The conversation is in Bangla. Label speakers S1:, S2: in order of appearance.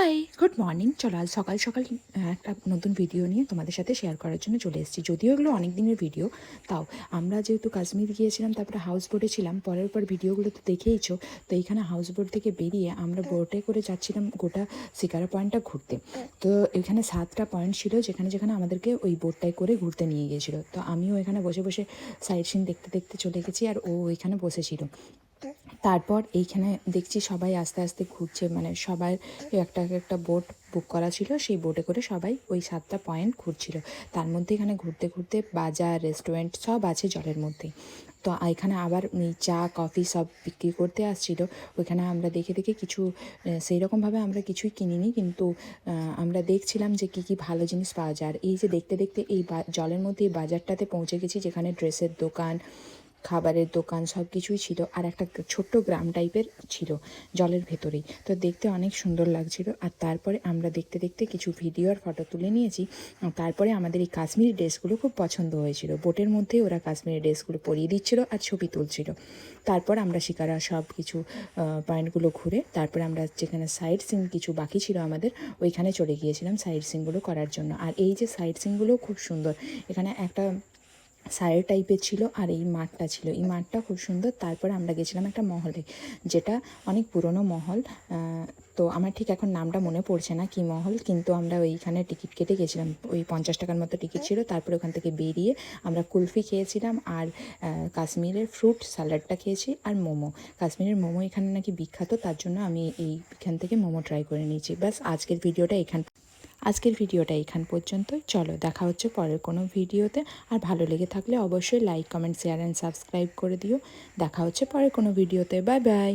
S1: High, good morning. চলো আজ সকাল সকাল একটা নতুন ভিডিও নিয়ে তোমাদের সাথে শেয়ার করার জন্য চলে এসেছি। যদিও এগুলো অনেক দিনের ভিডিও, তাও আমরা যেহেতু কাশ্মীর গিয়েছিলাম, তারপরে হাউস বোটে ছিলাম, পরের পর ভিডিওগুলো তো দেখেইছো। তো এইখানে হাউস বোট থেকে বেরিয়ে আমরা বোটে করে যাচ্ছিলাম গোটা শিকারা পয়েন্টটা ঘুরতে। তো এখানে 7টা পয়েন্ট ছিল, যেখানে যেখানে আমাদেরকে ওই বোটটায় করে ঘুরতে নিয়ে গিয়েছিলো। তো আমিও এখানে বসে বসে সাইট সিন দেখতে দেখতে চলে গেছি, আর ও এখানে বসেছিল। তারপর এইখানে দেখছি সবাই আস্তে আস্তে ঘুরছে, মানে সবার একটা একটা বোট বুক করা ছিল, সেই বোটে করে সবাই ওই 7টা পয়েন্ট ঘুরছিল। তার মধ্যে এখানে ঘুরতে ঘুরতে বাজার, রেস্টুরেন্ট সব আছে জলের মধ্যে। তো এখানে আবার চা কফি সব বিক্রি করতে আসছিলো। ওইখানে আমরা দেখে দেখে কিছু সেই রকমভাবে আমরা কিছুই কিনিনি, কিন্তু আমরা দেখছিলাম যে কী কী ভালো জিনিস পাওয়া যায়। আর এই যে দেখতে দেখতে এই জলের মধ্যে এই বাজারটাতে পৌঁছে গেছি, যেখানে ড্রেসের দোকান, খাবারের দোকান সব কিছুই ছিল, আর একটা ছোট্ট গ্রাম টাইপের ছিল জলের ভেতরেই। তো দেখতে অনেক সুন্দর লাগছিল। আর তারপরে আমরা দেখতে দেখতে কিছু ভিডিও আর ফটো তুলে নিয়েছি। তারপরে আমাদের এই কাশ্মীরি ড্রেসগুলো খুব পছন্দ হয়েছিল। বোটের মধ্যে ওরা কাশ্মীরি ড্রেসগুলো পরিয়ে দিচ্ছিল আর ছবি তুলছিল। তারপর আমরা শিকারা সব কিছু পয়েন্টগুলো ঘুরে তারপরে আমরা যেখানে সাইট সিন কিছু বাকি ছিল আমাদের, ওইখানে চলে গিয়েছিলাম সাইট সিনগুলো করার জন্য। আর এই যে সাইট সিনগুলো খুব সুন্দর। এখানে একটা সাইড টাইপের ছিল, আর এই মাঠটা ছিল, এই মাঠটা খুব সুন্দর। তারপরে আমরা গেছিলাম একটা মহলে, যেটা অনেক পুরনো মহল। তো আমার ঠিক এখন নামটা মনে পড়ছে না কি মহল, কিন্তু আমরা ওইখানে টিকিট কেটে গেছিলাম। ওই 50 টাকার মতো টিকিট ছিল। তারপরে ওখান থেকে বেরিয়ে আমরা কুলফি খেয়েছিলাম, আর কাশ্মীরের ফ্রুট স্যালাডটা খেয়েছি, আর মোমো। কাশ্মীরের মোমো এখানে নাকি বিখ্যাত, তার জন্য আমি এইখান থেকে মোমো ট্রাই করে নিয়েছি। ব্যাস আজকের ভিডিওটা এখান পর্যন্তই। চলো দেখা হচ্ছে পরের কোনো ভিডিওতে। আর ভালো লেগে থাকলে অবশ্যই like, comment, share and subscribe করে দিও। দেখা হচ্ছে পরের কোনো ভিডিওতে। Bye bye.